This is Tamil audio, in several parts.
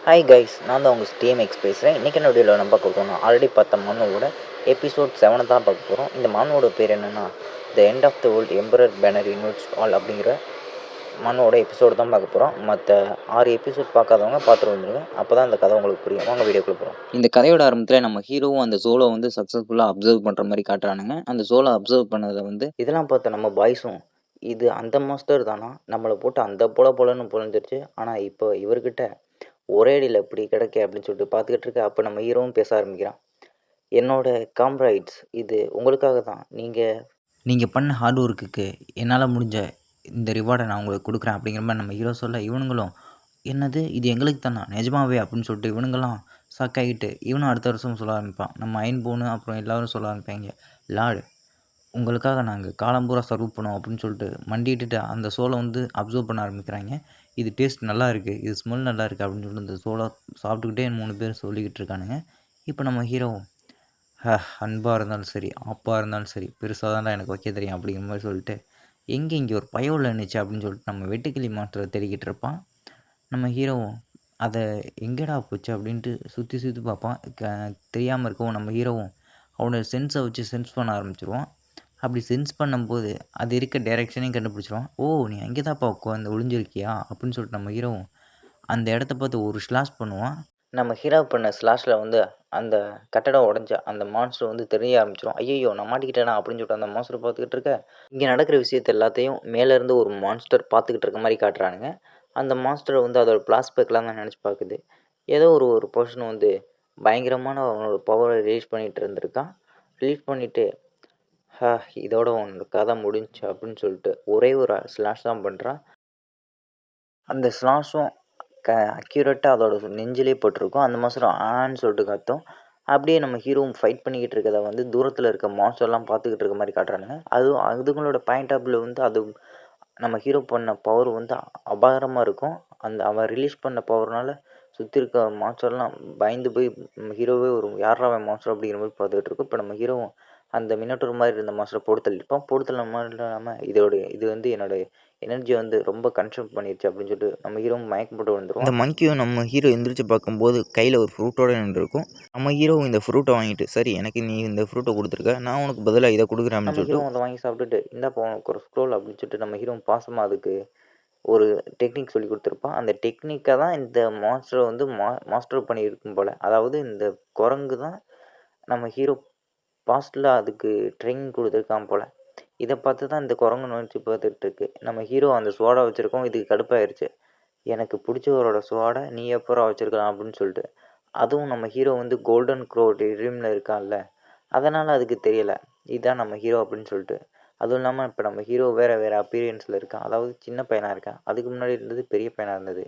ஹாய் கைஸ், நான் தான் உங்கள் டிஎம்எக்ஸ் பேசுகிறேன். இன்றைக்கி என்ன வீடியோவில் நம்ம பார்க்க போகிறோம், ஆல்ரெடி பார்த்த மனுவோட எபிசோட் 7 தான் பார்க்க போகிறோம். இந்த மனுவோட பேர் என்னென்னா the end of the world emperor banner units all அப்படிங்கிற மனுவோட எபிசோடு தான் பார்க்க போகிறோம். மற்ற 6 எபிசோட் பார்க்காதவங்க பார்த்துட்டு வந்துடுங்க, அப்போ தான் இந்த கதை உங்களுக்கு புரியும். வாங்க வீடியோக்குள்ளே போகிறோம். இந்த கதையோட ஆரம்பத்தில் நம்ம ஹீரோவும் அந்த சோலோ வந்து சக்ஸஸ்ஃபுல்லாக அப்சர்வ் பண்ணுற மாதிரி காட்டுறானுங்க. அந்த சோலோ அப்சர்வ் பண்ணதில் வந்து இதெல்லாம் பார்த்த நம்ம பாய்ஸும் இது அந்த மாஸ்டர் தானா, நம்மளை போட்டு அந்த போலன்னு பொழந்துருச்சு, ஆனால் இப்போ இவர்கிட்ட ஒரே அடியில் இப்படி கிடைக்க அப்படின்னு சொல்லிட்டு பார்த்துக்கிட்டு இருக்க. அப்போ நம்ம ஹீரோவும் பேச ஆரம்பிக்கிறான். என்னோட காம்ரைட்ஸ், இது உங்களுக்காக தான். நீங்கள் பண்ண ஹார்ட் ஒர்க்குக்கு என்னால் முடிஞ்ச இந்த ரிவார்டை நான் உங்களுக்கு கொடுக்குறேன் அப்படிங்கிற மாதிரி நம்ம ஹீரோ சொல்ல, இவனுங்களும் என்னது இது எங்களுக்கு தானா நிஜமாவே அப்படின்னு சொல்லிட்டு இவனுங்கெல்லாம் ஆகிட்டு இவனும் அடுத்த வருஷம் சொல்ல ஆரம்பிப்பான். நம்ம அயன் போனு அப்புறம் எல்லோரும் சொல்ல ஆரம்பிப்பாங்க, லார்டு உங்களுக்காக நாங்கள் காலம்பூரா சர்வ் பண்ணுவோம் அப்படின்னு சொல்லிட்டு மண்டிட்டு அந்த சோலை வந்து அப்சர்வ் பண்ண ஆரம்பிக்கிறாங்க. இது டேஸ்ட் நல்லா இருக்குது, இது ஸ்மெல் நல்லா இருக்குது அப்படின்னு சொல்லிட்டு இந்த சோலை சாப்பிட்டுக்கிட்டே 3 பேர் சொல்லிக்கிட்டு இருக்கானுங்க. இப்போ நம்ம ஹீரோ அன்பாக இருந்தாலும் சரி, ஆப்பாக இருந்தாலும் சரி, பெருசாக தான் எனக்கு வைக்க தெரியும் அப்படிங்கிற மாதிரி சொல்லிட்டு இங்கே ஒரு பயவுள்ள நினச்சி அப்படின்னு சொல்லிட்டு நம்ம வெட்டுக்கிளி மாஸ்டரை தேடிக்கிட்டு இருப்பான். நம்ம ஹீரோவும் அதை எங்கேடா போச்சு அப்படின்ட்டு சுற்றி பார்ப்பான். தெரியாமல் இருக்கவும் நம்ம ஹீரோவும் அவனோட சென்ஸை வச்சு சென்ஸ் பண்ண ஆரம்பிச்சிருவான். அப்படி சென்ஸ் பண்ணும்போது அது இருக்க டைரெக்ஷனையும் கண்டுபிடிச்சிருவான். ஓ, நீ அங்கே தான்ப்பா உட்காந்து ஒளிஞ்சிருக்கியா அப்படின்னு சொல்லிட்டு நம்ம ஹீரோவும் அந்த இடத்த பார்த்து ஒரு ஸ்லாஷ் பண்ணுவான். நம்ம ஹீரோ பண்ண ஸ்லாஷில் வந்து அந்த கட்டடம் உடஞ்ச அந்த மான்ஸ்டர் வந்து தெரிய ஆரம்பிச்சிடும். ஐயோ நான் மாட்டிக்கிட்டேனா அப்படின்னு சொல்லிட்டு அந்த மான்ஸ்டர் பார்த்துக்கிட்டு இருக்க, இங்கே நடக்கிற விஷயத்த எல்லாத்தையும் மேலேருந்து ஒரு மான்ஸ்டர் பார்த்துக்கிட்டு இருக்க மாதிரி காட்டுறானுங்க. அந்த மான்ஸ்டர் வந்து அதோட பிளாஸ்பேக்லாம் தான் நினச்சி பார்க்குது. ஏதோ ஒரு பர்சன் வந்து பயங்கரமான அவனோட பவரை ரிலீஸ் பண்ணிகிட்டு இருந்திருக்கான். ரிலீஸ் பண்ணிவிட்டு இதோட உன்னோட கதை முடிஞ்சுச்சு அப்படின்னு சொல்லிட்டு ஒரே ஒரு ஸ்லாஷ் தான் பண்ணுறான். அந்த ஸ்லாஷும் அக்யூரேட்டாக அதோட நெஞ்சிலே போட்டிருக்கும். அந்த மாதம் ஆன்னு சொல்லிட்டு கத்தும். அப்படியே நம்ம ஹீரோவும் ஃபைட் பண்ணிக்கிட்டு இருக்கிறத வந்து தூரத்தில் இருக்க மான்ஸ்டர்லாம் பார்த்துக்கிட்டு இருக்க மாதிரி காட்டுறானுங்க. அதுங்களோட பாயிண்ட் ஆஃப் வியூவில் வந்து அது நம்ம ஹீரோ பண்ண பவர் வந்து அபாரமாக இருக்கும். அவன் ரிலீஸ் பண்ண பவர்னால் சுற்றி இருக்க மான்ஸ்டர்லாம் பயந்து போய் ஹீரோவே ஒரு யாரா அவன் மான்ஸ்டர் அப்படிங்கிற மாதிரி பார்த்துக்கிட்டு இருக்கும். இப்போ நம்ம ஹீரோவும் அந்த மினட்டோர் மாதிரி இருந்த மாஸ்டரை போட்டு தள்ளியிருப்பான். போட்டு தள்ள மாதிரி இல்லாமல் இது வந்து என்னோடய எனர்ஜியை வந்து ரொம்ப கன்சியூம் பண்ணிடுச்சு அப்படின்னு சொல்லிட்டு நம்ம ஹீரோவும் மயக்கம் போட்டு வந்துடும். இந்த மங்கியும் நம்ம ஹீரோ எந்திரிச்சு பார்க்கும்போது கையில் ஒரு ஃப்ரூட்டோட நின்றுருக்கும். நம்ம ஹீரோ இந்த ஃப்ரூட்டை வாங்கிட்டு, சரி எனக்கு நீ இந்த ஃப்ரூட்டை கொடுத்துருக்க, நான் உனக்கு பதிலாக இதை கொடுக்குறேன் அப்படின்னு சொல்லிட்டு அதை வாங்கி சாப்பிட்டுட்டு இந்தாப்பா உனக்கு ஒரு ஸ்க்ரோல் அப்படின்னு சொல்லிட்டு நம்ம ஹீரோ பாசமாக அதுக்கு ஒரு டெக்னிக் சொல்லி கொடுத்துருப்பான். அந்த டெக்னிக்கை தான் இந்த மாஸ்டரை வந்து மாஸ்டர் பண்ணியிருக்கும் போல். அதாவது இந்த குரங்கு தான் நம்ம ஹீரோ பாஸ்ட்டில் அதுக்கு ட்ரைனிங் கொடுத்துருக்கான் போல். இதை பார்த்து தான் இந்த குரங்கு நினச்சி பார்த்துட்ருக்கு. நம்ம ஹீரோ அந்த சோடா வச்சுருக்கோம். இதுக்கு கடுப்பாயிருச்சு, எனக்கு பிடிச்சவரோட சோடா நீ எப்போ வச்சுருக்கலாம் அப்படின்னு சொல்லிட்டு. அதுவும் நம்ம ஹீரோ வந்து கோல்டன் க்ரோ ட்ரீமில் இருக்கான்ல, அதனால் அதுக்கு தெரியலை இதுதான் நம்ம ஹீரோ அப்படின்னு சொல்லிட்டு. அதுவும் இல்லாமல் இப்போ நம்ம ஹீரோ வேறு அப்பீரியன்ஸில் இருக்கான். அதாவது சின்ன பையனாக இருக்கான். அதுக்கு முன்னாடி இருந்தது பெரிய பையனாக இருந்தது.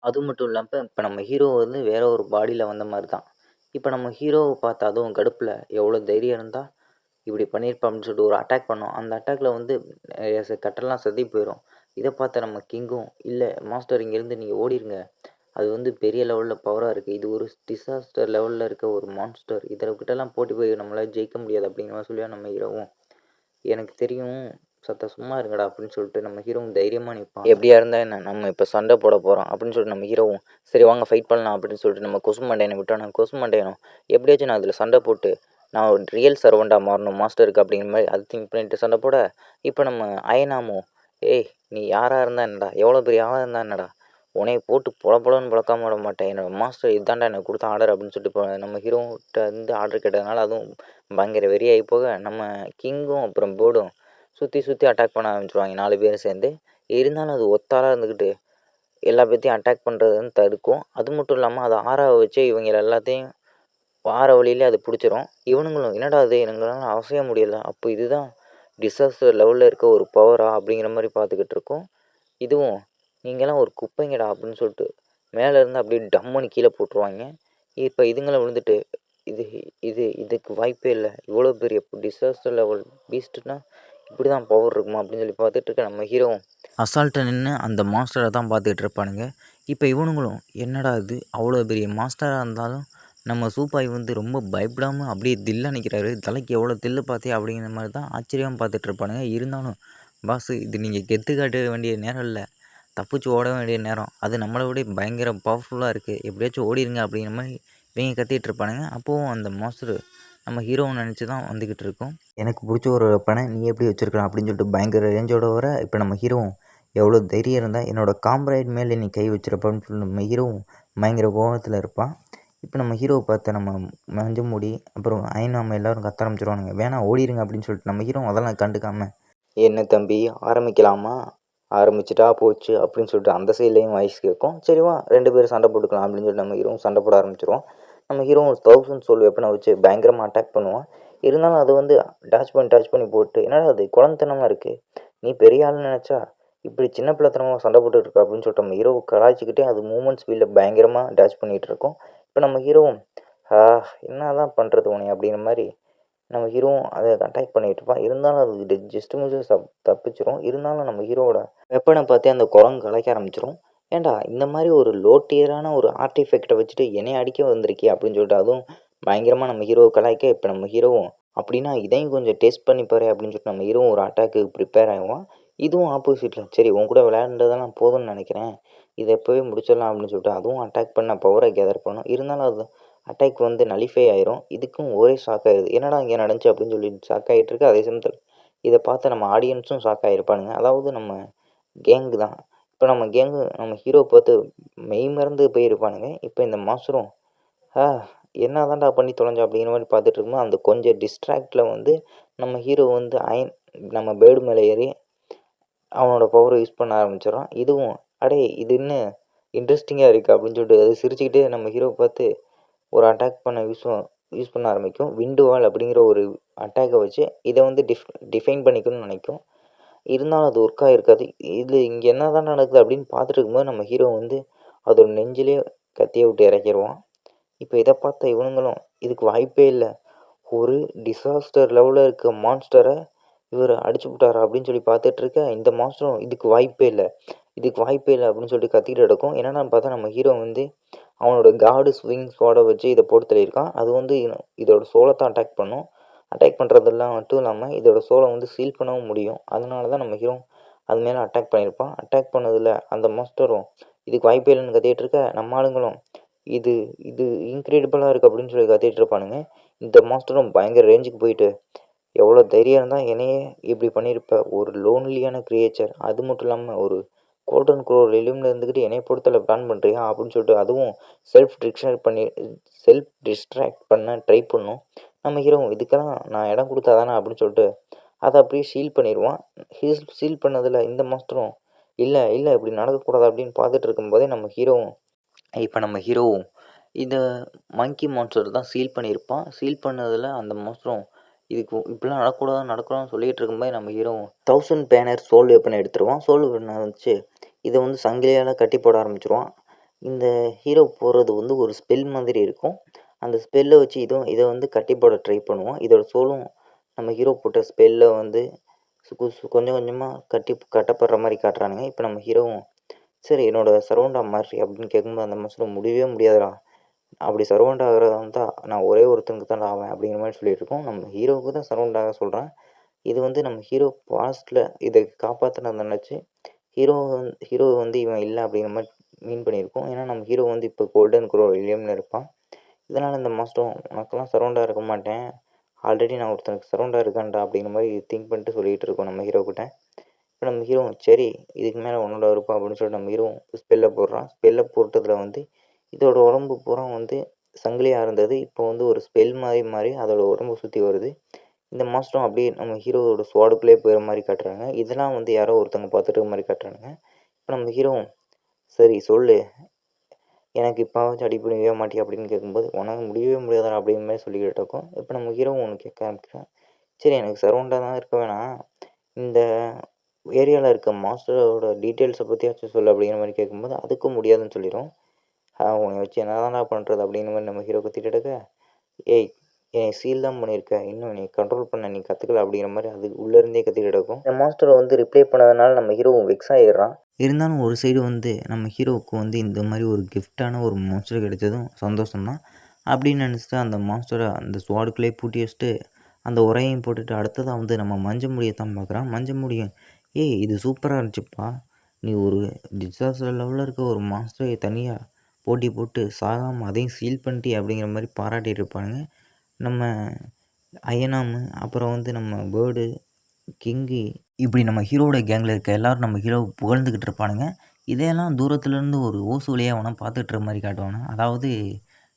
அது மட்டும் இல்லாமல் இப்போ நம்ம ஹீரோ வந்து வேறு ஒரு பாடியில் வந்த மாதிரி தான். இப்போ நம்ம ஹீரோவை பார்த்து அதுவும் கடுப்பில் எவ்வளோ தைரியம் இருந்தால் இப்படி பண்ணியிருப்பான் அப்படின்னு சொல்லிட்டு ஒரு அட்டாக் பண்ணோம். அந்த அட்டாக்கில் வந்து கட்டெல்லாம் செதி போயிடும். இதை பார்த்த நம்ம கிங்கும், இல்லை மாஸ்டர் இங்கேருந்து நீங்கள் ஓடிடுங்க, அது வந்து பெரிய லெவலில் பவராக இருக்குது, இது ஒரு டிசாஸ்டர் லெவலில் இருக்க ஒரு மான்ஸ்டர், கிட்டலாம் போட்டி போய் நம்மளால் ஜெயிக்க முடியாது அப்படிங்கிற மாதிரி சொல்லியா நம்ம ஹீரோவும், எனக்கு தெரியும் சும்மா இருங்கடா அப்படின்னு சொல்லிட்டு நம்ம ஹீரோவும் தைரியமாக நிற்பான். எப்படியா இருந்தால் என்ன, நம்ம இப்போ சண்டை போட போகிறோம் அப்படின்னு சொல்லிட்டு நம்ம ஹீரோவும் சரி வாங்க ஃபைட் பண்ணலாம் அப்படின்னு சொல்லிட்டு நம்ம கொசு மண்டையனை விட்டோம். நான் கொசு மண்டையனும் எப்படியாச்சும் நான் அதில் சண்டை போட்டு நான் ஒரு ரியல் சர்வெண்ட்டாக மாறணும் மாஸ்டருக்கு அப்படிங்கிற மாதிரி அது திங்க் பண்ணிட்டு சண்டை போட, இப்போ நம்ம அயனாமோ, ஏய் நீ யாராக இருந்தால் என்னடா, எவ்வளோ பெரிய ஆளாக இருந்தால் என்னடா, உனையை போட்டு பொழப்பொழன்னு பழக்காம விட மாட்டேன், என்னோட மாஸ்டர் இதுதான்டா எனக்கு கொடுத்த ஆர்டர் அப்படின்னு சொல்லிட்டு இப்போ நம்ம ஹீரோகிட்ட வந்து ஆர்டர் கேட்டதுனால அதுவும் பயங்கர வெறியாகி போக, நம்ம கிங்கும் அப்புறம் போர்டும் சுற்றி அட்டாக் பண்ண ஆரம்பிச்சிருவாங்க 4 பேரும் சேர்ந்து. இருந்தாலும் அது ஒத்தாராக இருந்துக்கிட்டு எல்லா பேர்த்தையும் அட்டாக் பண்ணுறதுன்னு தடுக்கும். அது மட்டும் இல்லாமல் அதை ஆறாக வச்சு இவங்க எல்லாத்தையும் வார வழியிலே அது பிடிச்சிரும். இவனுங்களும் என்னடா அது எங்களால் அசைய முடியலை, அப்போ இதுதான் டிசாஸ்டர் லெவலில் இருக்க ஒரு பவரா அப்படிங்கிற மாதிரி பார்த்துக்கிட்டு இருக்கோம். இதுவும் நீங்களாம் ஒரு குப்பைங்கடா அப்படின்னு சொல்லிட்டு மேலேருந்து அப்படியே டம்முன்னு கீழே போட்டுருவாங்க. இப்போ இதுங்களை விழுந்துட்டு இதுக்கு வாய்ப்பே இல்லை, இவ்வளோ பெரிய டிசாஸ்டர் லெவல் பீஸ்ட்டுனா இப்படி தான் பவர் இருக்குமா அப்படின்னு சொல்லி பார்த்துட்டு இருக்க நம்ம ஹீரோவும் அசால்ட்டை நின்று அந்த மாஸ்டரை தான் பார்த்துக்கிட்டு இருப்பானுங்க. இப்போ இவனுங்களும் என்னடா இது அவ்வளோ பெரிய மாஸ்டராக இருந்தாலும் நம்ம சூப்பாய் வந்து ரொம்ப பயப்படாமல் அப்படியே தில்லாக நிற்கிறாரு, தலைக்கு எவ்வளோ தில்லு பார்த்தே அப்படிங்கிற மாதிரி தான் ஆச்சரியமாக பார்த்துட்டு இருப்பானுங்க. இருந்தாலும் பாஸ் இது நீங்கள் கெத்து காட்ட வேண்டிய நேரம் இல்லை, தப்பிச்சு ஓட வேண்டிய நேரம். அது நம்மளை விட பயங்கர பவர்ஃபுல்லாக இருக்குது, எப்படியாச்சும் ஓடிடுங்க அப்படிங்கிற மாதிரி இவங்க கத்திட்டு இருப்பானுங்க. அப்போவும் அந்த மாஸ்டர் நம்ம ஹீரோவை நினச்சி தான் வந்துக்கிட்டு இருக்கோம். எனக்கு பிடிச்ச ஒரு வெப்பனை நீ எப்படி வச்சுருக்கலாம் அப்படின்னு சொல்லிட்டு பயங்கர ரேஞ்சோட வர, இப்போ நம்ம ஹீரோவும் எவ்வளோ தைரியம் இருந்தால் என்னோட காம்ரேட் மேலே நீ கை வச்சிருப்பான்னு சொல்லி நம்ம ஹீரோவும் பயங்கர கோபத்தில் இருப்பான். இப்போ நம்ம ஹீரோவை பார்த்து நம்ம மஞ்சமுடி அப்புறம் அயனாம எல்லோரும் கத்த ஆரம்பிச்சிருவானுங்க, வேணாம் ஓடிடுங்க அப்படின்னு சொல்லிட்டு நம்ம ஹீரோ அதெல்லாம் கண்டுக்காமல், என்ன தம்பி ஆரம்பிக்கலாமா, ஆரம்பிச்சிட்டா போச்சு அப்படின்னு சொல்லிட்டு அந்த சைட்லேயும் வாய்ஸ் கேட்கும். சரி வா 2 பேரும் சண்டை போட்டுக்கலாம் அப்படின்னு சொல்லிட்டு நம்ம ஹீரோவும் சண்டை போட ஆரம்பிச்சிருவோம். நம்ம ஹீரோ 1000 சோல் வெப்பனை வச்சு பயங்கரமாக அட்டாக் பண்ணுவான். இருந்தாலும் அது வந்து டாச் பண்ணி போட்டு, என்னடா அது குழந்தைத்தனமாக இருக்குது, நீ பெரிய ஆள்னு நினச்சா இப்படி சின்ன பிள்ளைத்தனமாக சண்டை போட்டுட்டு இருக்க அப்படின்னு சொல்லிட்டு நம்ம ஹீரோவை கலாய்ச்சிக்கிட்டே அது மூமெண்ட் ஸ்பீடில் பயங்கரமாக டாச் பண்ணிகிட்டு இருக்கோம். இப்போ நம்ம ஹீரோவும் என்ன தான் பண்ணுறது உனே அப்படிங்கிற மாதிரி நம்ம ஹீரோவும் அதை அட்டாக் பண்ணிகிட்டு இருப்பான். இருந்தாலும் அது ஜஸ்ட் மிஸ் தப்பிச்சிரும். இருந்தாலும் நம்ம ஹீரோவோட வெப்பனை பார்த்தே அந்த குரங்கு கலாய்க்க ஆரம்பிச்சிரும். ஏன்டா இந்த மாதிரி ஒரு லோ டியரான ஒரு ஆர்டிஃபெக்டை வச்சுட்டு என்னைய அடிக்க வந்திருக்கே அப்படின்னு சொல்லிட்டு அதுவும் பயங்கரமாக நம்ம ஹீரோவை கலாய்க்க, இப்போ நம்ம ஹீரோவும் அப்படின்னா இதையும் கொஞ்சம் டெஸ்ட் பண்ணி பாரு அப்படின்னு சொல்லிட்டு நம்ம ஹீரோவும் ஒரு அட்டாக்கு ப்ரிப்பேர் ஆகுவான். இதுவும் ஆப்போசிட்டில் சரி உன் கூட விளையாண்டதெல்லாம் போதும்னு நினைக்கிறேன், இதை எப்போவே முடிச்சிடலாம் அப்படின்னு சொல்லிட்டு அதுவும் அட்டாக் பண்ண பவரை கேதர் பண்ணும். இருந்தாலும் அது அட்டாக் வந்து நலிஃபை ஆயிரும். இதுக்கும் ஒரே ஷாக் ஆயிடுது, என்னடா இங்கே நடந்துச்சு அப்படின்னு சொல்லி ஷாக் ஆகிட்டு இருக்கு. அதே சமயத்தில் இதை பார்த்து நம்ம ஆடியன்ஸும் ஷாக் ஆகிருப்பானுங்க. அதாவது நம்ம கேங்கு தான். இப்போ நம்ம கேங்கு நம்ம ஹீரோ பார்த்து மெய் மறந்து போயிருப்பானுங்க. இப்போ இந்த மாஸ்டரும் ஆ என்ன தான்டா பண்ணி தொலைஞ்சா அப்படிங்கிற மாதிரி பார்த்துட்டு இருக்கும்போது அந்த கொஞ்சம் டிஸ்ட்ராக்டில் வந்து நம்ம ஹீரோ வந்து நம்ம பேர்டு மேலே ஏறி அவனோட பவரை யூஸ் பண்ண ஆரம்பிச்சிடறான். இதுவும் அடே இது இன்னும் இன்ட்ரெஸ்டிங்காக இருக்குது அப்படின்னு சொல்லிட்டு அது சிரிச்சுக்கிட்டே நம்ம ஹீரோவை பார்த்து ஒரு அட்டாக் பண்ண யூஸ் பண்ண ஆரம்பிக்கும். விண்டு வால் அப்படிங்கிற ஒரு அட்டாக்கை வச்சு இதை வந்து டிஃபைன் பண்ணிக்கணும்னு நினைக்கும். இருந்தாலும் அது ஒர்க் ஆகிருக்காது. இது இங்கே என்ன தான் நடக்குது அப்படின்னு பார்த்துட்டு இருக்கும்போது நம்ம ஹீரோ வந்து அதோட நெஞ்சிலே கத்தியை விட்டு இறக்கிடுவான். இப்போ இதை பார்த்த இவனுங்களும் இதுக்கு வாய்ப்பே இல்லை, ஒரு டிசாஸ்டர் லெவலில் இருக்க மான்ஸ்டரை இவர் அடிச்சு விட்டாரா அப்படின்னு சொல்லி பார்த்துட்டு இருக்க இந்த மாஸ்டரும் இதுக்கு வாய்ப்பே இல்லை, இதுக்கு வாய்ப்பே இல்லை அப்படின்னு சொல்லிட்டு கத்திக்கிட்டு கிடக்கும். என்னென்னு பார்த்தா நம்ம ஹீரோ வந்து அவனோட காடு ஸ்விங் ஸ்வாடை வச்சு இதை போட்டு தள்ளியிருக்கான். அது வந்து இதோட சோளத்தை அட்டாக் பண்ணும். அட்டாக் பண்ணுறதெல்லாம் மட்டும் இல்லாமல் இதோட சோலை வந்து சீல் பண்ணவும் முடியும். அதனால தான் நம்ம ஹீரோ அது மேலே அட்டாக் பண்ணியிருப்பான். அட்டாக் பண்ணதில் அந்த மாஸ்டரும் இதுக்கு வாய்ப்பே இல்லைன்னு கத்திட்டு இருக்க, நம்ம ஆளுங்களும் இது இது இன்க்ரெடிபிளாக இருக்குது அப்படின்னு சொல்லி கத்திட்டு இருப்பானுங்க. இந்த மாஸ்டரும் பயங்கர ரேஞ்சுக்கு போயிட்டு எவ்வளோ தைரியம் இருந்தால் என்னையே இப்படி பண்ணியிருப்ப, ஒரு லோன்லியான கிரியேச்சர், அது மட்டும் இல்லாமல் ஒரு கோல்டன் க்ரோர் ரெலியூமில் இருந்துக்கிட்டு என்னை பொறுத்தல பிளான் பண்ணுறியா அப்படின்னு சொல்லிட்டு அதுவும் செல்ஃப் டிஸ்ட்ராக்ட் பண்ண ட்ரை பண்ணும். நம்ம ஹீரோ இதுக்கெல்லாம் நான் இடம் கொடுத்தா தானே அப்படின்னு சொல்லிட்டு அதை அப்படியே ஷீல் பண்ணிடுவான். ஷீல் பண்ணதில் இந்த மாஸ்டரும் இல்லை இல்லை இப்படி நடக்கக்கூடாது அப்படின்னு பார்த்துட்டு இருக்கும்போதே நம்ம ஹீரோவும் இந்த மங்கி மான்ஸ்டர் தான் சீல் பண்ணியிருப்பான். சீல் பண்ணதில் அந்த மாஸ்டரும் இதுக்கு இப்படிலாம் நடக்கூடாதுன்னு சொல்லிகிட்டு இருக்கும்போது நம்ம ஹீரோவும் 1000 பேனர் சோல் வெப்பனை எடுத்துருவான். சோல் வெப்பனை வச்சு இதை வந்து சங்கிலியால் கட்டி போட ஆரம்பிச்சிருவான். இந்த ஹீரோ போடுறது வந்து ஒரு ஸ்பெல் மாதிரி இருக்கும். அந்த ஸ்பெல்லை வச்சு இதை வந்து கட்டி போட ட்ரை பண்ணுவான். இதோட சோலும் நம்ம ஹீரோ போட்ட ஸ்பெல்லை வந்து கொஞ்சம் கொஞ்சமாக கட்டப்படுற மாதிரி காட்டுறானுங்க. இப்போ நம்ம ஹீரோவும் சரி என்னோட சரௌண்டா மாறி அப்படின்னு கேட்கும்போது அந்த மாஸ்டர் முடியவே முடியாதுடா, அப்படி சரௌண்ட் ஆகிறதா இருந்தால் நான் ஒரே ஒருத்தனுக்கு தான் ஆவேன் அப்படிங்கிற மாதிரி சொல்லிட்டு இருக்கோம். நம்ம ஹீரோவுக்கு தான் சரௌண்ட் ஆக சொல்கிறேன். இது வந்து நம்ம ஹீரோ பாஸ்ட்டில் இதை காப்பாற்றினதை நினச்சி ஹீரோ வந்து இவன் இல்லை அப்படிங்கிற மாதிரி மீன் பண்ணியிருக்கோம். ஏன்னா நம்ம ஹீரோ வந்து இப்போ கோல்டன் க்ரோ வில்லியம்னு இருப்பான். இதனால் இந்த மாஸ்டரும் உனக்கெல்லாம் சரௌண்டாக இருக்க மாட்டேன், ஆல்ரெடி நான் ஒருத்தனுக்கு சரௌண்டாக இருக்கேன்டா அப்படிங்கிற மாதிரி திங்க் பண்ணிட்டு சொல்லிகிட்டு இருக்கோம் நம்ம ஹீரோக்கிட்ட. இப்போ நம்ம ஹீரோ சரி இதுக்கு மேலே உன்னோட இருப்பா அப்படின்னு சொல்லிட்டு நம்ம ஹீரோ ஸ்பெல்லை போடுறான். ஸ்பெல்லை போட்டதில் வந்து இதோட உடம்பு பூரா வந்து சங்கிலியாக இருந்தது, இப்போ வந்து ஒரு ஸ்பெல் மாதிரி மாறி அதோட உடம்பு சுற்றி வருது. இந்த மாஸ்டரும் அப்படியே நம்ம ஹீரோவோட ஸ்வாடுக்குள்ளே போகிற மாதிரி காட்டுறாங்க. இதெல்லாம் வந்து யாரோ ஒருத்தவங்க பார்த்துட்டு இருக்க மாதிரி காட்டுறாங்க. இப்போ நம்ம ஹீரோவும் சரி சொல்லு, எனக்கு இப்போவாச்சும் அடி பண்ணவே மாட்டியா அப்படின்னு கேட்கும்போது உனக்கு முடியவே முடியாதா அப்படிங்கிற மாதிரி சொல்லிக்கிட்டு இருக்கோம். இப்போ நம்ம ஹீரோவும் ஒன்று கேட்க ஆரம்பிக்கிறேன், சரி எனக்கு சரௌண்டாக தான் இருக்க வேணாம், இந்த ஏரியாவில் இருக்க மாஸ்டரோட டீட்டெயில்ஸை பற்றியாச்சும் சொல்லு அப்படிங்கிற மாதிரி கேட்கும்போது அதுக்கும் முடியாதுன்னு சொல்லிடும். உன்னை வச்சு என்னதான்டா பண்ணுறது அப்படிங்கிற மாதிரி நம்ம ஹீரோ கத்திட்டு இருக்க, ஏய் என்னை சீல் தான் பண்ணியிருக்க, இன்னும் நீ கண்ட்ரோல் பண்ண நீ கற்றுக்கல அப்படிங்கிற மாதிரி அது உள்ளேருந்தே கத்திட்டு இருக்கும். இந்த மாஸ்டரை வந்து ரிப்ளை பண்ணதுனால நம்ம ஹீரோவும் வெக்ஸ் ஆகிடுறான். இருந்தாலும் ஒரு சைடு வந்து நம்ம ஹீரோவுக்கு வந்து இந்த மாதிரி ஒரு கிஃப்டான ஒரு மாஸ்டர் கிடைச்சதும் சந்தோஷம்தான். அப்படின்னு நினச்சிட்டு அந்த மாஸ்டரை அந்த ஸ்வாடுக்குள்ளே பூட்டி வச்சுட்டு அந்த உரையையும் போட்டுட்டு அடுத்ததாக வந்து நம்ம மஞ்ச முடியை தான் பார்க்குறான். மஞ்ச முடியும் ஏய் இது சூப்பராக இருந்துச்சுப்பா, நீ ஒரு டிசாஸ்டர் லெவலில் இருக்க ஒரு மாஸ்டரை தனியாக போட்டி போட்டு சாகாமல் அதையும் சீல் பண்ணிட்டி அப்படிங்கிற மாதிரி பாராட்டிட்டு இருப்பானுங்க நம்ம அயனாமு. அப்புறம் வந்து நம்ம பேர்டு, கிங்கு, இப்படி நம்ம ஹீரோவோட கேங்கில் இருக்க எல்லோரும் நம்ம ஹீரோவை புகழ்ந்துக்கிட்டு இருப்பானுங்க. இதையெல்லாம் தூரத்துலேருந்து ஒரு ஓசு வழியாக அவனை பார்த்துட்டு இருக்க மாதிரி காட்டுவானுங்க. அதாவது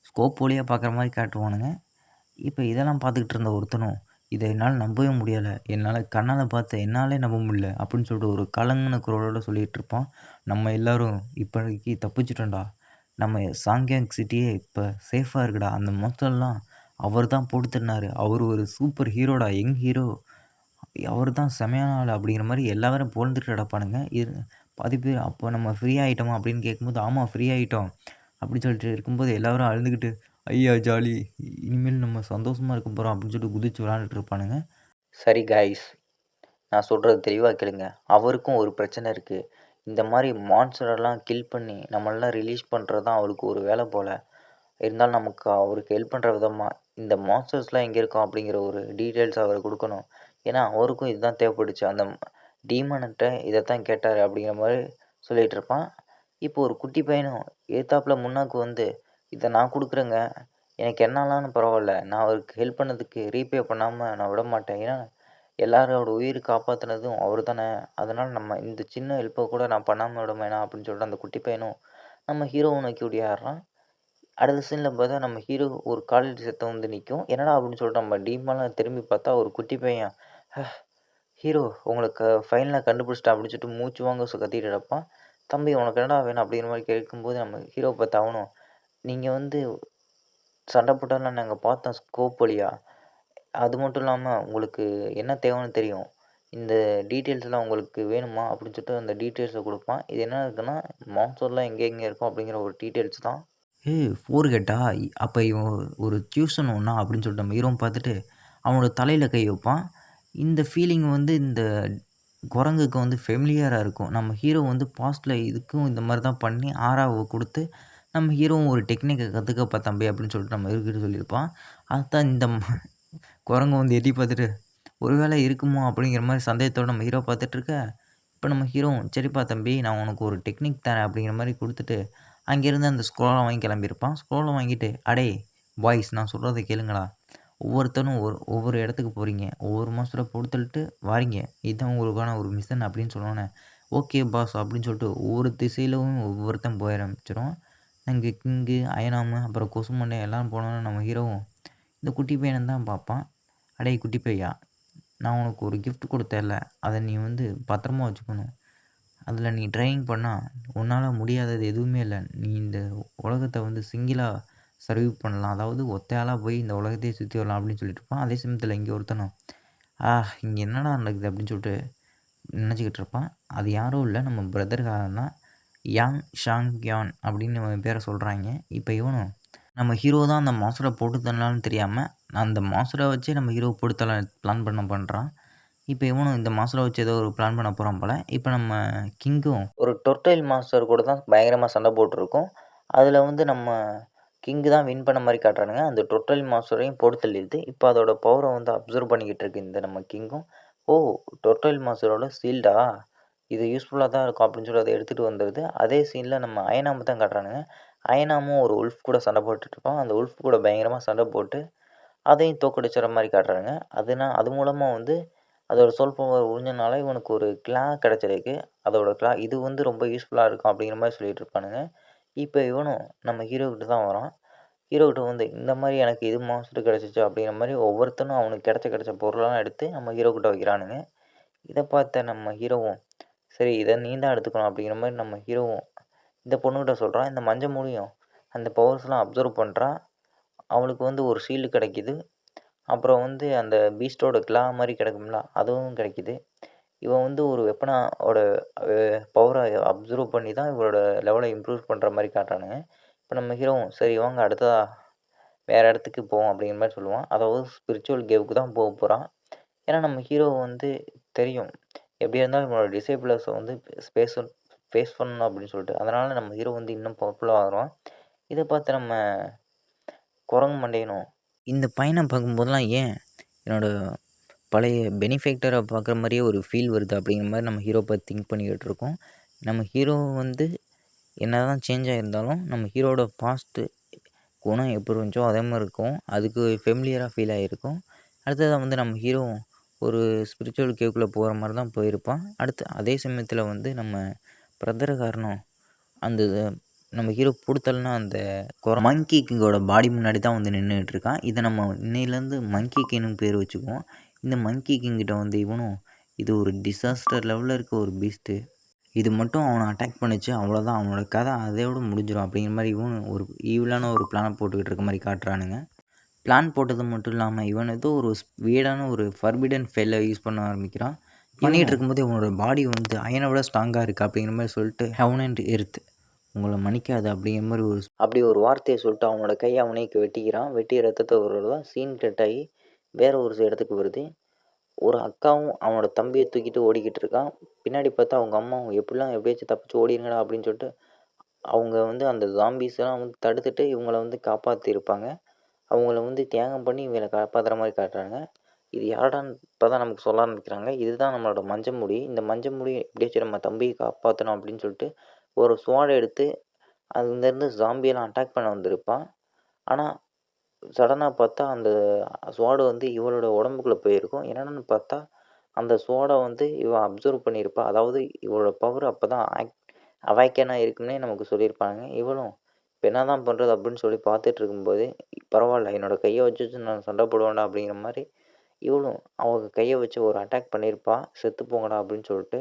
ஸ்கோப் வழியாக பார்க்குற மாதிரி காட்டுவானுங்க. இப்போ இதெல்லாம் பார்த்துக்கிட்டு இருந்த ஒருத்தனும், இதை என்னால் நம்பவே முடியலை, என்னால் கண்ணால் பார்த்து என்னாலே நம்ப முடியல அப்படின்னு சொல்லிட்டு ஒரு கலங்கின குரலோடு சொல்லிகிட்டு இருப்பான். நம்ம எல்லோரும் இப்போதைக்கு தப்பிச்சிட்டோம்டா, நம்ம சாங்கியாங் சிட்டியே இப்போ சேஃபாக இருக்குடா, அந்த மொத்தம்லாம் அவர் தான் போட்டு தந்தார், அவர் ஒரு சூப்பர் ஹீரோடா, யங் ஹீரோ, அவர் தான் செமையான ஆள் அப்படிங்கிற மாதிரி எல்லாரும் புகழ்ந்துட்டு கிடப்பானுங்க. பாதி பேர் அப்போ நம்ம ஃப்ரீ ஆகிட்டோமா அப்படின்னு கேட்கும்போது, ஆமாம் ஃப்ரீ ஆகிட்டோம் அப்படின்னு சொல்லிட்டு இருக்கும்போது எல்லோரும் அழுதுகிட்டு, ஐயா ஜாலி, இனிமேல் நம்ம சந்தோஷமாக இருக்க போகிறோம் அப்படின்னு சொல்லிட்டு குதிச்சு விளாண்டுட்டு இருப்பானுங்க. சரி காய்ஸ், நான் சொல்கிறது தெளிவாக கேளுங்க. அவருக்கும் ஒரு பிரச்சனை இருக்குது. இந்த மாதிரி மான்ஸ்டரெல்லாம் கில் பண்ணி நம்மளெல்லாம் ரிலீஸ் பண்ணுறது தான் அவருக்கு ஒரு வேலை போல். இருந்தாலும் நமக்கு அவருக்கு ஹெல்ப் பண்ணுற விதமாக இந்த மான்ஸ்டர்ஸ்லாம் எங்கே இருக்கும் அப்படிங்கிற ஒரு டீட்டெயில்ஸ் அவர் கொடுக்கணும். ஏன்னா அவருக்கும் இதுதான் தேவைப்பட்டுச்சு. அந்த டீமன்கிட்ட இதை தான் கேட்டார் அப்படிங்கிற மாதிரி சொல்லிகிட்டு இருப்பான். இப்போ ஒரு குட்டி பையனும் எதிர்த்தாப்புல முன்னாக்கு வந்து, இதை நான் கொடுக்குறேங்க, எனக்கு என்னானாலும் பரவாயில்ல, நான் அவருக்கு ஹெல்ப் பண்ணதுக்கு ரீபே பண்ணாமல் நான் விட மாட்டேன், ஏன்னா எல்லாரோட உயிர் காப்பாற்றினதும் அவர் தானே, அதனால் நம்ம இந்த சின்ன ஹெல்ப்பை கூட நான் பண்ணாமல் விட வேணாம் அப்படின்னு சொல்லிட்டு அந்த குட்டி பையனும் நம்ம ஹீரோவை நோக்கி ஓடியாடுறான். அடுத்த சீனில் பார்த்தா நம்ம ஹீரோ ஒரு காலேஜ் சத்தம் வந்து நிற்கும். என்னடா அப்படின்னு சொல்லிட்டு நம்ம டீமெல்லாம் திரும்பி பார்த்தா ஒரு குட்டி பையன், ஹீரோ உங்களுக்கு ஃபைனலாக கண்டுபிடிச்சிட்டா அப்படின்னு சொல்லிட்டு மூச்சு வாங்க கத்திட்டு கிடப்பான். தம்பி உனக்கு என்னடா வேணும் அப்படிங்கிற மாதிரி கேட்கும்போது நம்ம ஹீரோ பார்த்து அவனும், நீங்கள் வந்து சண்டை போட்டாலும் நாங்கள் பார்த்தோம் ஸ்கோப் வழியா, அது மட்டும் இல்லாமல் உங்களுக்கு என்ன தேவைன்னு தெரியும், இந்த டீட்டெயில்ஸ்லாம் உங்களுக்கு வேணுமா அப்படின்னு சொல்லிட்டு அந்த டீட்டெயில்ஸை கொடுப்பான். இது என்ன இருக்குன்னா மான்ஸ்டர்லாம் எங்கே எங்கே இருக்கும் அப்படிங்கிற ஒரு டீட்டெயில்ஸ் தான். ஃபோர் கேட்டா அப்போ இவன் ஒரு டியூஷன் ஒன்றா அப்படின்னு சொல்லிட்டு நம்ம ஹீரோவும் பார்த்துட்டு அவனோட தலையில் கை வைப்பான். இந்த ஃபீலிங் வந்து இந்த குரங்குக்கு வந்து ஃபெமிலியராக இருக்கும். நம்ம ஹீரோ வந்து பாஸ்ட்டில் இதுக்கும் இந்த மாதிரி தான் பண்ணி ஆறாவை கொடுத்து நம்ம ஹீரோவும் ஒரு டெக்னிக்கை கற்றுக்கப்பா தம்பி அப்படின்னு சொல்லிட்டு நம்ம இவர்கிட்ட சொல்லியிருப்பான். அதுதான் இந்த குரங்கு வந்து எட்டி பார்த்துட்டு ஒரு வேளை இருக்குமோ அப்படிங்கிற மாதிரி சந்தேகத்தோடு நம்ம ஹீரோ பார்த்துட்ருக்க, இப்போ நம்ம ஹீரோவும் சரிப்பா தம்பி நான் உனக்கு ஒரு டெக்னிக் தரேன் அப்படிங்கிற மாதிரி கொடுத்துட்டு அங்கேருந்து அந்த ஸ்க்ரோலை வாங்கி கிளம்பியிருப்பான். ஸ்க்ரோலை வாங்கிட்டு, அடே பாய்ஸ் நான் சொல்கிறத கேளுங்களா, ஒவ்வொருத்தரும் ஒவ்வொரு இடத்துக்கு போகிறீங்க, ஒவ்வொரு மாதத்தில் பொறுத்தல்ட்டு வாரீங்க, இதுதான் உங்களுக்கான ஒரு மிஷன் அப்படின்னு சொன்னோன்னே, ஓகே பாஸ் அப்படின்னு சொல்லிட்டு ஒவ்வொரு திசையிலும் ஒவ்வொருத்தன் போய் ஆரம்பிச்சிடும். இங்கே கிங்கு, அயனாமு, அப்புறம் கொசுமண்டை எல்லாம் போனோன்னு நம்ம ஹீரோவும் இந்த குட்டி பையனை தான் பார்ப்பான். அடே குட்டி பையா, நான் உனக்கு ஒரு கிஃப்ட் கொடுத்தேன்ல, அதை நீ வந்து பத்திரமா வச்சுக்கணும். அதில் நீ ட்ரைவிங் பண்ணால் உன்னால் முடியாதது எதுவுமே இல்லை. நீ இந்த உலகத்தை வந்து சிங்கிளாக சர்வீவ் பண்ணலாம், அதாவது ஒத்தையாளாக போய் இந்த உலகத்தையே சுற்றி வரலாம் அப்படின்னு சொல்லிட்டு இருப்பான். அதே சமயத்தில் இங்கே ஒருத்தனும் இங்கே என்னடா நடக்குது அப்படின்னு சொல்லிட்டு நினச்சிக்கிட்டு இருப்பான். அது யாரும் இல்லை, நம்ம பிரதர்காரன் தான், யாங் ஷாங் யான் அப்படின்னு பேரை சொல்கிறாங்க. இப்போ இவனும் நம்ம ஹீரோ தான் அந்த மாஸ்டரை போட்டு தரலான்னு தெரியாமல் அந்த மாஸ்டரை வச்சே நம்ம ஹீரோ போட்டு தர பிளான் பண்ணுறான். இப்போ இவனும் இந்த மாஸ்டரை வச்சு ஏதோ ஒரு பிளான் பண்ண போகிறான் போல். இப்போ நம்ம கிங்கும் ஒரு டொர்டைல் மாஸ்டர் கூட தான் பயங்கரமாக சண்டை போட்டிருக்கோம். அதில் வந்து நம்ம கிங்கு தான் வின் பண்ண மாதிரி காட்டுறானுங்க. அந்த டொர்டைல் மாஸ்டரையும் போட்டு தள்ளிடுது. இப்போ அதோட பவரை வந்து அப்சர்வ் பண்ணிக்கிட்டு இருக்கு இந்த நம்ம கிங்கும். ஓ, டொர்டைல் மாஸ்டரோட சீல்டா, இது யூஸ்ஃபுல்லாக தான் இருக்கும் அப்படின்னு சொல்லி அதை எடுத்துகிட்டு வந்துடுது. அதே சீனில் நம்ம அயனாமு தான் காட்டுறானுங்க. அயனாமும் ஒரு உல்ஃப் கூட சண்டை போட்டுட்ருப்பான். அந்த உல்ஃப் கூட பயங்கரமாக சண்டை போட்டு அதையும் தோக்கடிச்சிடுற மாதிரி காட்டுறாங்க. அது மூலமாக வந்து அதோட சோல் பவர் உறிஞ்சனால இவனுக்கு ஒரு கிளா கிடச்சிருக்கு. அதோட கிளா இது வந்து ரொம்ப யூஸ்ஃபுல்லாக இருக்கும் அப்படிங்கிற மாதிரி சொல்லிட்டு இருப்பானுங்க. இப்போ இவனும் நம்ம ஹீரோக்கிட்ட தான் வரான். ஹீரோக்கிட்ட வந்து இந்த மாதிரி எனக்கு இது மாஸ்டர் கிடச்சிச்சு அப்படிங்கிற மாதிரி ஒவ்வொருத்தனும் அவனுக்கு கிடைச்ச பொருளெல்லாம் எடுத்து நம்ம ஹீரோக்கிட்ட வைக்கிறானுங்க. இதை பார்த்த நம்ம ஹீரோவும் சரி இதை நீ தான் எடுத்துக்கணும் அப்படிங்கிற மாதிரி நம்ம ஹீரோவும் இந்த பொண்ணுக்கிட்ட சொல்கிறான். இந்த மஞ்சள் மூலியும் அந்த பவர்ஸ்லாம் அப்சர்வ் பண்ணுறான். அவளுக்கு வந்து ஒரு ஷீல்டு கிடைக்கிது. அப்புறம் வந்து அந்த பீஸ்ட்டோட கிளா மாதிரி கிடைக்கும்ல, அதுவும் கிடைக்கிது. இவன் வந்து ஒரு வெப்பனோட பவரை அப்சர்வ் பண்ணி தான் இவரோட லெவலை இம்ப்ரூவ் பண்ணுற மாதிரி காட்டுறானுங்க. இப்போ நம்ம ஹீரோவும் சரி வாங்க அடுத்ததா வேறு இடத்துக்கு போவோம் அப்படிங்கிற மாதிரி சொல்லுவான். அதாவது ஸ்பிரிச்சுவல் கேவுக்கு தான் போக போகிறான். ஏன்னா நம்ம ஹீரோ வந்து தெரியும் எப்படி இருந்தாலும் இவனோட டிசேபிளர்ஸை வந்து ஃபேஸ் பண்ணணும் அப்படின்னு சொல்லிட்டு. அதனால் நம்ம ஹீரோ வந்து இன்னும் பவர்ஃபுல்லாக ஆகிறான். இதை பார்த்து நம்ம குரங்கு மண்டையனும் இந்த பையனை பார்க்கும்போதெல்லாம் ஏன் என்னோடய பழைய பெனிஃபேக்டரை பார்க்குற மாதிரியே ஒரு ஃபீல் வருது அப்படிங்கிற மாதிரி நம்ம ஹீரோ பார்த்து திங்க் பண்ணிக்கிட்டு இருக்கோம். நம்ம ஹீரோ வந்து என்ன தான் சேஞ்ச் ஆகியிருந்தாலும் நம்ம ஹீரோவோட பாஸ்ட்டு குணம் எப்படி இருந்துச்சோ அதே மாதிரி இருக்கும். அதுக்கு ஃபெமிலியராக ஃபீல் ஆகியிருக்கும். அடுத்ததாக வந்து நம்ம ஹீரோ ஒரு ஸ்பிரிச்சுவல் கேவ்க்குள்ளே போகிற மாதிரி தான் போயிருப்பான். அடுத்து அதே சமயத்தில் வந்து நம்ம பிரதரகாரனும் அந்த நம்ம ஹீரோ புடுத்தல்னா அந்த மங்கி கிங்கோட பாடி முன்னாடி தான் வந்து நின்றுட்டு இருக்கான். இதை நம்ம இன்னையிலேருந்து மங்கி கிங்னு பேர் வச்சுக்குவோம். இந்த மங்கி கிங்கிட்ட வந்து இவனும் இது ஒரு டிசாஸ்டர் லெவலில் இருக்க ஒரு பீஸ்ட்டு. இது மட்டும் அவனை அட்டாக் பண்ணிச்சு அவ்வளோதான், அவனோட கதை அதோட முடிஞ்சிடும் அப்படிங்கிற மாதிரி இவன் ஒரு ஈவிலான ஒரு பிளானை போட்டுக்கிட்டு இருக்க மாதிரி காட்டுறானுங்க. பிளான் போட்டது மட்டும் இல்லாமல் இவன் ஏதோ ஒரு வீடான ஒரு ஃபர்பிடன் ஃபெல்லை யூஸ் பண்ண ஆரம்பிக்கிறான். பண்ணிகிட்டு இருக்கும்போது இவனோட பாடி வந்து அயனை விட ஸ்ட்ராங்காக இருக்குது அப்படிங்கிற மாதிரி சொல்லிட்டு ஹெவன் அண்ட் எர்த் உங்களை மன்னிக்காது அப்படிங்கிற மாதிரி அப்படி ஒரு வார்த்தையை சொல்லிட்டு அவனோட கையை அவனே வெட்டிக்கிறான். வெட்டி ரத்தத்தை வருதான் சீன் கட் ஆகி வேற ஒரு இடத்துக்கு வருது. ஒரு அக்காவும் அவனோட தம்பியை தூக்கிட்டு ஓடிக்கிட்டு இருக்கான். பின்னாடி பார்த்தா அவங்க அம்மாவும் எப்படியாச்சும் தப்பிச்சு ஓடிடுங்கடா அப்படின்னு சொல்லிட்டு அவங்க வந்து அந்த ஜாம்பிஸ்லாம் வந்து தடுத்துட்டு இவங்கள வந்து காப்பாற்றிருப்பாங்க. அவங்கள வந்து தியாகம் பண்ணி இவங்களை காப்பாற்றுற மாதிரி காட்டுறாங்க. இது யாரான்னு இப்போ தான் நமக்கு சொல்ல ஆரம்பிக்கிறாங்க. இதுதான் நம்மளோட மஞ்சமுடி. இந்த மஞ்சமுடி எப்படியாச்சும் நம்ம தம்பியை காப்பாற்றணும் அப்படின்னு சொல்லிட்டு ஒரு ஸ்வாட் எடுத்து அதுலேருந்து ஜாம்பியெல்லாம் அட்டாக் பண்ண வந்திருப்பான். ஆனால் சடனாக பார்த்தா அந்த ஸ்வாடு வந்து இவளோட உடம்புக்குள்ளே போயிருக்கும். என்னென்னு பார்த்தா அந்த ஸ்வாடை வந்து இவன் அப்சர்வ் பண்ணியிருப்பா. அதாவது இவளோட பவர் அப்போ தான் அவைக்கனாக இருக்குன்னே நமக்கு சொல்லியிருப்பாங்க. இவளும் இப்போ என்ன தான் பண்ணுறது அப்படின்னு சொல்லி பார்த்துட்டு இருக்கும்போது பரவாயில்ல என்னோடய கையை வச்சு நான் சண்டை போடுவேன்டா அப்படிங்கிற மாதிரி இவளும் அவங்க கையை வச்சு ஒரு அட்டாக் பண்ணியிருப்பா. செத்து போங்கடா அப்படின்னு சொல்லிட்டு.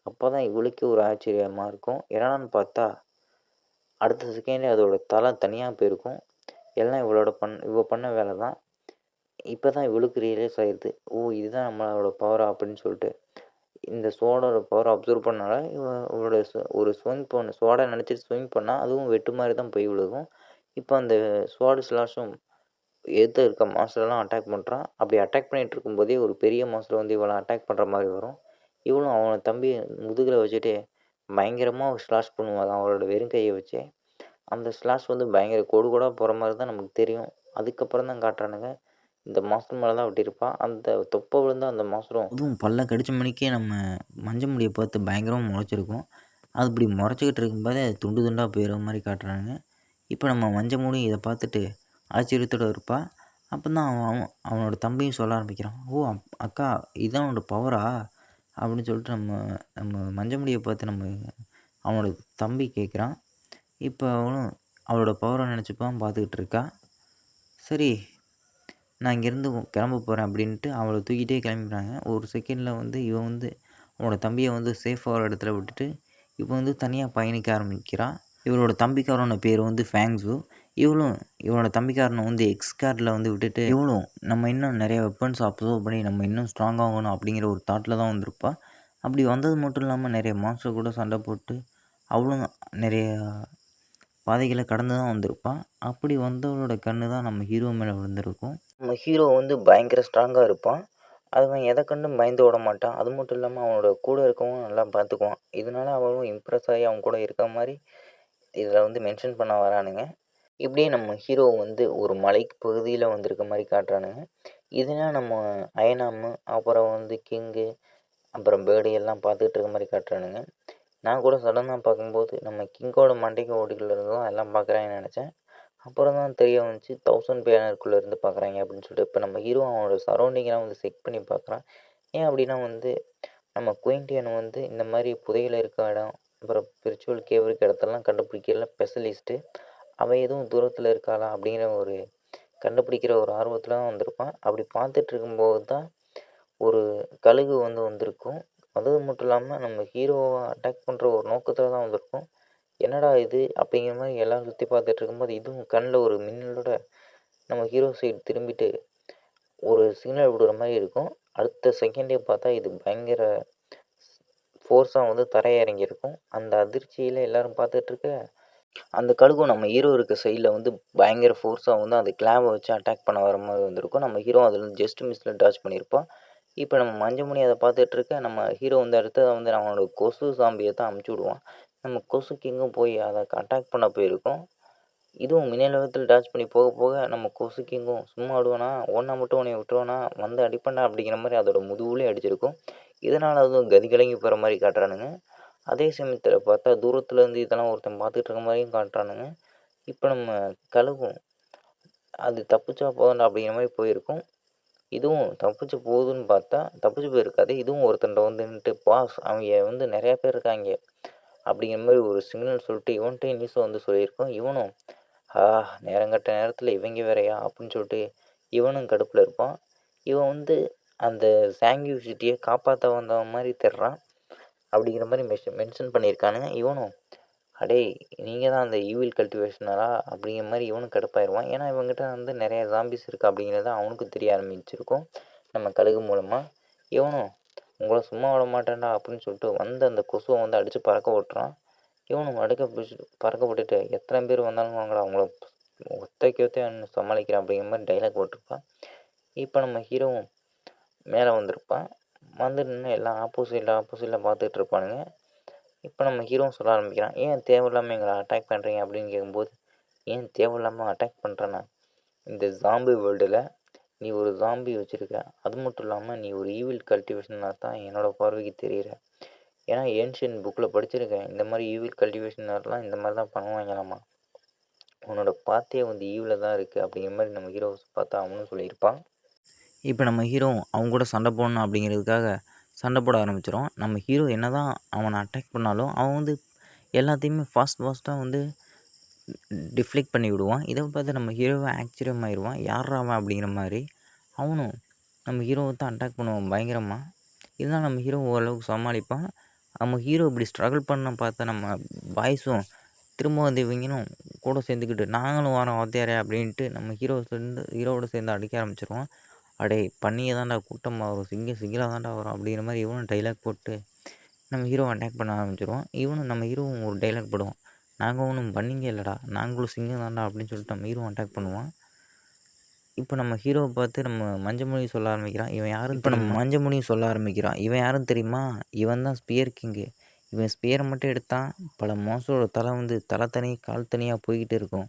அப்போ தான் இவளுக்கு ஒரு ஆச்சரியமாக இருக்கும். என்னென்னு பார்த்தா அடுத்த செகண்டே அதோட தலை தனியாக போயிருக்கும். எல்லாம் இவ பண்ண வேலை தான். இப்போ தான் இவளுக்கு ரியலைஸ் ஆகிடுது. ஓ இதுதான் நம்மளோட பவரா அப்படின்னு சொல்லிட்டு. இந்த ஸ்வாடோட பவரை அப்சர்வ் பண்ணனால இவளோட ஒரு ஸ்வாடை நினச்சிட்டு ஸ்விங் பண்ணால் அதுவும் வெட்டு மாதிரி தான் போய் விழுகும். இப்போ அந்த ஸ்வாடு ஸ்லாஷும் எதிர்த்து இருக்க மாஸ்டர்லாம் அட்டாக் பண்ணுறான். அப்படி அட்டாக் பண்ணிகிட்டு இருக்கும்போதே ஒரு பெரிய மாஸ்டர் வந்து இவளை அட்டாக் பண்ணுற மாதிரி வரும். இவளும் அவனை தம்பி முதுகில் வச்சுட்டு பயங்கரமாக ஸ்லாஷ் பண்ணுவாள் அவளோட வெறும் கையை வச்சு. அந்த ஸ்லாஷ் வந்து பயங்கர கோடு கோடாக போகிற மாதிரி தான் நமக்கு தெரியும். அதுக்கப்புறம் தான் காட்டுறானுங்க இந்த மாஸ்டர் மேலே தான் விட்டிருப்பான். அந்த தொப்பை விழுந்த அந்த மாஸ்டரும் அதுவும் பல்ல கடிச்ச மணிக்கே நம்ம மஞ்சள் முடியை பார்த்து பயங்கரமாக முளைச்சிருக்கும். அது இப்படி முறைச்சிக்கிட்டு இருக்கும்போதே அது துண்டு துண்டாக போயிடுற மாதிரி காட்டுறானுங்க. இப்போ நம்ம மஞ்சள் மூடி இதை பார்த்துட்டு ஆச்சரியத்தோடு இருப்பாள். அப்போ தான் அவனோட தம்பியும் சொல்ல ஆரம்பிக்கிறான். ஓ அக்கா இதுதான் அவனோட பவரா அப்படின்னு சொல்லிட்டு நம்ம நம்ம மஞ்சள் முடியை பார்த்து அவனோட தம்பி கேட்குறான். இப்போ அவளும் அவளோட பவரை நினச்சிப்பான் பார்த்துக்கிட்டு இருக்கா. சரி நான் இங்கேருந்து கிளம்ப போகிறேன் அப்படின்ட்டு அவளை தூக்கிட்டே கிளம்பிடுறாங்க. ஒரு செகண்டில் வந்து இவன் வந்து அவனோட தம்பியை வந்து சேஃபாக ஒரு இடத்துல விட்டுட்டு இப்போ வந்து தனியாக பயணிக்க ஆரம்பிக்கிறான். இவளோட தம்பிக்காரனோட பேர் வந்து ஃபேங்ஸு. இவனோட தம்பிக்காரனை வந்து எக்ஸ்கார்டில் வந்து விட்டுட்டு இவளும் நம்ம இன்னும் நிறைய வெப்பன்ஸ் அப்சர்வ் பண்ணி நம்ம இன்னும் ஸ்ட்ராங் ஆகணும் அப்படிங்கிற ஒரு தாட்டில் தான் வந்திருப்பாள். அப்படி வந்தது மட்டும் இல்லாமல் நிறைய மாஸ்டர் கூட சண்டை போட்டு அவளும் நிறைய பாதைகளை கடந்து தான் வந்திருப்பான். அப்படி வந்தவளோட கண்ணு தான் நம்ம ஹீரோ மேலே விழுந்திருக்கும். நம்ம ஹீரோ வந்து பயங்கர ஸ்ட்ராங்காக இருப்பான். அவன் எதை கண்டும் பயந்து விட மாட்டான். அது மட்டும் இல்லாமல் அவனோட கூட இருக்கவும் நல்லா பார்த்துக்குவான். இதனால அவளும் இம்ப்ரெஸ் ஆகி அவன் கூட இருக்க மாதிரி இதில் வந்து மென்ஷன் பண்ண வரானுங்க. இப்படியே நம்ம ஹீரோ வந்து ஒரு மலைக்கு பகுதியில் வந்திருக்க மாதிரி காட்டுறானுங்க. இதெல்லாம் நம்ம அயனாமு அப்புறம் வந்து கிங்கு அப்புறம் பேர்டு எல்லாம் பார்த்துக்கிட்டு இருக்க மாதிரி காட்டுறானுங்க. நான் கூட சடனாக பார்க்கும்போது நம்ம கிங்கோட மண்டைக்கு ஓடிக்குள்ளே இருந்து தான் எல்லாம் பார்க்குறாங்கன்னு நினச்சேன். அப்புறம் தான் தெரிய வந்துச்சு 1000 பேனருக்குள்ளே இருந்து பார்க்குறாங்க அப்படின்னு சொல்லிட்டு. இப்போ நம்ம ஹீரோ அவனோட சரௌண்டிங்கெலாம் வந்து செக் பண்ணி பார்க்குறான். ஏன் அப்படின்னா வந்து நம்ம குயின்டியன் வந்து இந்த மாதிரி புதையல் இருக்க இடம் அப்புறம் ஸ்பிரிச்சுவல் கேவ் இருக்க இடத்தெல்லாம் கண்டுபிடிக்கிறதுல ஸ்பெஷலிஸ்ட்டு. அவன் எதுவும் தூரத்தில் இருக்காளா அப்படிங்கிற ஒரு கண்டுபிடிக்கிற ஒரு ஆர்வத்தில் தான் வந்திருப்பான். அப்படி பார்த்துட்டு இருக்கும்போது தான் ஒரு கழுகு வந்து வந்திருக்கும். அது மட்டும் இல்லாமல் நம்ம ஹீரோவை அட்டாக் பண்ணுற ஒரு நோக்கத்தில் தான் வந்திருக்கும். என்னடா இது அப்படிங்கிற மாதிரி எல்லாம் சுற்றி பார்த்துட்டு இருக்கும்போது இதுவும் கண்ணில் ஒரு மின்னலோட நம்ம ஹீரோ சைடு திரும்பிட்டு ஒரு சிக்னல் விடுற மாதிரி இருக்கும். அடுத்த செகண்டே பார்த்தா இது பயங்கர ஃபோர்ஸாக வந்து தரையிறங்கியிருக்கும். அந்த அதிர்ச்சியில் எல்லோரும் பார்த்துட்ருக்க அந்த கழுகும் நம்ம ஹீரோ இருக்க சைடில் வந்து பயங்கர ஃபோர்ஸாக வந்து அந்த கிளாவை வச்சு அட்டாக் பண்ண வர மாதிரி வந்திருக்கும். நம்ம ஹீரோ அதில் ஜஸ்ட் மிஸ்ஸில் டாச் பண்ணியிருப்பான். இப்போ நம்ம மஞ்சமுனி அதை பார்த்துட்ருக்க நம்ம ஹீரோ வந்து அடுத்தது வந்து அவனோட கொசு சாம்பியை தான் அமுச்சு விடுவான். நம்ம கொசு கிங்கும் போய் அதை அட்டாக் பண்ண போயிருக்கோம். இதுவும் மின்னலகத்தில் டாச் பண்ணி போக போக நம்ம கொசு கிங்கும் சும்மா விடுவானா ஒன்றா மட்டும் உன்னை விட்டுருவானா வந்து அடிப்பண்டா அப்படிங்கிற மாதிரி அதோட முதுகுலேயே அடிச்சிருக்கும். இதனால் அதுவும் கதி கலங்கி போகிற மாதிரி காட்டுறானுங்க. அதே சமயத்தில் பார்த்தா தூரத்துலேருந்து இதெல்லாம் ஒருத்தன் பார்த்துட்டு இருக்க மாதிரியும் காட்டுறானுங்க. இப்போ நம்ம கழுகும் அது தப்பிச்சா போதும்டா அப்படிங்கிற மாதிரி போயிருக்கும். இதுவும் தப்பிச்சு போகுதுன்னு பார்த்தா தப்பிச்சு போயிருக்காது. இதுவும் ஒருத்தன்ட்ட வந்து நின்னுட்டு, பாஸ் அவங்க வந்து நிறையா பேர் இருக்காங்க அப்படிங்கிற மாதிரி ஒரு சிக்னல் சொல்லிட்டு இவன்கிட்டையும் நியூஸை வந்து சொல்லியிருக்கோம். இவனும் நேரங்கட்ட நேரத்தில் இவங்க வேறையா அப்படின்னு சொல்லிட்டு இவனும் கடுப்பில் இருப்பான். இவன் வந்து அந்த சாங்யூ சிட்டியை காப்பாற்ற வந்தவன் மாதிரி தெரிறான் அப்படிங்கிற மாதிரி மென்ஷன் பண்ணியிருக்கானுங்க. இவனும் அடேய் நீங்கள் தான் அந்த ஈவில் கல்டிவேஷனரா அப்படிங்கிற மாதிரி இவனும் கடுப்பாயிருவான். ஏன்னா இவங்ககிட்ட வந்து நிறைய ஜாம்பிஸ் இருக்குது அப்படிங்கிறது அவனுக்கும் தெரிய ஆரம்பிச்சிருக்கும் நம்ம கழுகு மூலமாக. இவனும் உங்களை சும்மா விட மாட்டேன்டா அப்படின்னு சொல்லிட்டு வந்து அந்த கொசுவை வந்து அடித்து பறக்க விட்டுறான். இவனும் பிடிச்சிட்டு பறக்க விட்டுட்டு எத்தனை பேர் வந்தாலும் வாங்கடா அவங்கள ஒத்தைக்கு சமாளிக்கிறான் அப்படிங்கிற மாதிரி டைலாக் போட்டிருப்பான். இப்போ நம்ம ஹீரோவும் மேலே வந்திருப்பான். வந்து நின்று எல்லாம் ஆப்போசிட்டில் பார்த்துட்டு இருப்பானுங்க. இப்போ நம்ம ஹீரோவும் சொல்ல ஆரம்பிக்கிறான், ஏன் தேவையில்லாமல் எங்களை அட்டாக் பண்ணுறீங்க அப்படின்னு கேட்கும்போது, ஏன் தேவையில்லாமல் அட்டாக் பண்ணுறேன்னா, இந்த ஜாம்பி வேர்ல்டில் நீ ஒரு ஜாம்பி வச்சுருக்க, அது மட்டும் இல்லாமல் நீ ஒரு ஈவில் கல்டிவேஷனாக தான் என்னோடய பார்வைக்கு தெரிகிற. ஏன்னா ஏன்ஷியன் புக்கில் படிச்சிருக்கேன், இந்த மாதிரி ஈவில் கல்டிவேஷனர்லாம் இந்த மாதிரி தான் பண்ணுவாங்களாமா. உன்னோட பாத்தே வந்து ஈவில் தான் இருக்குது அப்படிங்கிற மாதிரி நம்ம ஹீரோ பார்த்தா அவனும் சொல்லியிருப்பான். இப்போ நம்ம ஹீரோ அவங்க கூட சண்டை போடணும் அப்படிங்கிறதுக்காக சண்டை போட ஆரம்பிச்சிடும். நம்ம ஹீரோ என்ன தான் அவனை அட்டாக் பண்ணாலும் அவன் வந்து எல்லாத்தையுமே ஃபாஸ்ட்டாக வந்து டிஃப்ளெக்ட் பண்ணி விடுவான். இதை பார்த்து நம்ம ஹீரோவை ஆச்சரியமாயிடுவான், யாரா அவன் அப்படிங்கிற மாதிரி. அவனும் நம்ம ஹீரோவை தான் அட்டாக் பண்ணுவான் பயங்கரமாக. இதனால் நம்ம ஹீரோ ஓரளவுக்கு சமாளிப்பான். நம்ம ஹீரோ இப்படி ஸ்ட்ரகிள் பண்ண பார்த்த நம்ம பாய்ஸும் திரும்ப வந்து இவங்களும் கூட சேர்ந்துக்கிட்டு நாங்களும் வரோம் வாத்தியாரே அப்படின்ட்டு நம்ம ஹீரோவோட சேர்ந்து அடிக்க ஆரம்பிச்சிருவோம். அடே பண்ணியே தான்டா கூட்டமாக வரும், சிங்கிளாக தான்டா வரும் அப்படிங்கிற மாதிரி இவனும் டைலாக் போட்டு நம்ம ஹீரோவை அட்டாக் பண்ண ஆரம்பிச்சிருவோம். இவனும் நம்ம ஹீரோவும் ஒரு டைலாக் போடுவோம், நாங்கள் ஒன்றும் பண்ணிங்க இல்லைடா, நாங்களும் சிங்கம் தான்டா அப்படின்னு சொல்லிட்டு நம்ம ஹீரோவும் அட்டாக் பண்ணுவான். இப்போ நம்ம ஹீரோவை பார்த்து நம்ம மஞ்சமுனி சொல்ல ஆரம்பிக்கிறான், இவன் யாரும் இப்போ நம்ம மஞ்சமுனியும் சொல்ல ஆரம்பிக்கிறான், இவன் யாரும் தெரியுமா, இவன் தான் ஸ்பியர் கிங்கு. இவன் ஸ்பியரை மட்டும் எடுத்தான் பல மோசோட தலை வந்து தலை தனி கால் தனியாக போய்கிட்டு இருக்கும்.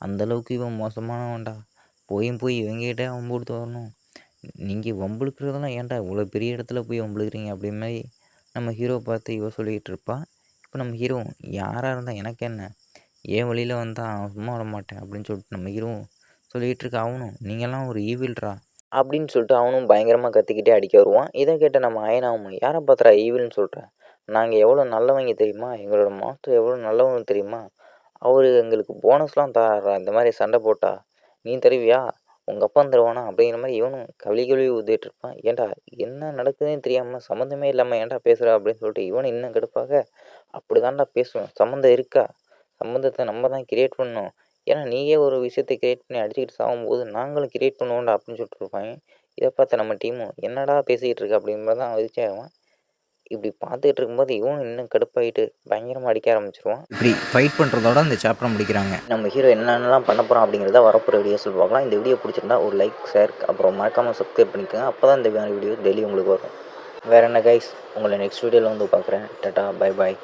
அந்தளவுக்கு இவன் மோசமானவன்டா. போய் இவங்ககிட்ட வம்பு கொடுத்து வரணும். நீங்கள் வம்புழுக்கிறதெல்லாம் ஏன்டா இவ்வளோ பெரிய இடத்துல போய் வம்புழுக்கிறீங்க அப்படின் மாதிரி நம்ம ஹீரோ பார்த்து இவ சொல்லிகிட்டு இருப்பா. இப்போ நம்ம ஹீரோ யாராக இருந்தால் எனக்கு என்ன, ஏன் வழியில் வந்தால் அவன் சும்மா விட மாட்டேன் அப்படின்னு சொல்லிட்டு நம்ம ஹீரோ சொல்லிகிட்டு இருக்க. அவனும் நீங்கள்லாம் ஒரு ஈவில்ரா அப்படின்னு சொல்லிட்டு அவனும் பயங்கரமாக கத்திக்கிட்டே அடிக்க வருவான். இதை கேட்ட நம்ம அயனாவும் யாரை பார்த்துறா ஈவில்னு சொல்கிறேன், நாங்கள் எவ்வளோ நல்லவங்க தெரியுமா, எங்களோட மாஸ்டர் எவ்வளோ நல்லவங்க தெரியுமா, அவர் எங்களுக்கு போனஸ்லாம் தராரா இந்த மாதிரி சண்டை போட்டா, நீ தருவியா, உங்கள் அப்பா தருவானா அப்படிங்கிற மாதிரி இவனும் கழுவி ஊதிட்டு இருப்பான். ஏன்டா என்ன நடக்குதுன்னு தெரியாமல் சம்மந்தமே இல்லாமல் ஏன்டா பேசுகிற அப்படின்னு சொல்லிட்டு இவனும் இன்னும் கடுப்பாக, அப்படி தான்டா பேசுவேன், சம்மந்தம் இருக்கா, சம்மந்தத்தை நம்ம தான் கிரியேட் பண்ணணும், ஏன்னா நீயே ஒரு விஷயத்தை கிரியேட் பண்ணி அடிச்சுக்கிட்டு சாகும்போது நாங்களும் கிரியேட் பண்ணுவோம்டா அப்படின்னு சொல்லிட்டு இருப்பாங்க. இதை பார்த்த நம்ம டீமும் என்னடா பேசிக்கிட்டு இருக்கு அப்படிங்கிறது தான் அதிர்ச்சியாகும். இப்படி பார்த்துக்கிட்டு இருக்கும்போது இவனும் இன்னும் கடுப்பாயிட்டு பயங்கரமாக அடிக்க ஆரம்பிச்சிருவான். இப்படி ஃபைட் பண்ணுறதோட இந்த சாப்டர் முடிக்கிறாங்க. நம்ம ஹீரோ என்னென்னலாம் பண்ண போகிறோம் அப்படிங்கிறத வரப்போகிற வீடியோஸில் பார்க்கலாம். இந்த வீடியோ பிடிச்சிருந்தா ஒரு லைக், ஷேர், அப்புறம் மறக்காமல் சப்ஸ்கிரைப் பண்ணிக்கோங்க. அப்போ தான் இந்த வீடியோ டெய்லி உங்களுக்கு வரும். வேறு என்ன கைஸ், உங்களை நெக்ஸ்ட் வீடியோவில் வந்து பார்க்குறேன். Tata, bye bye.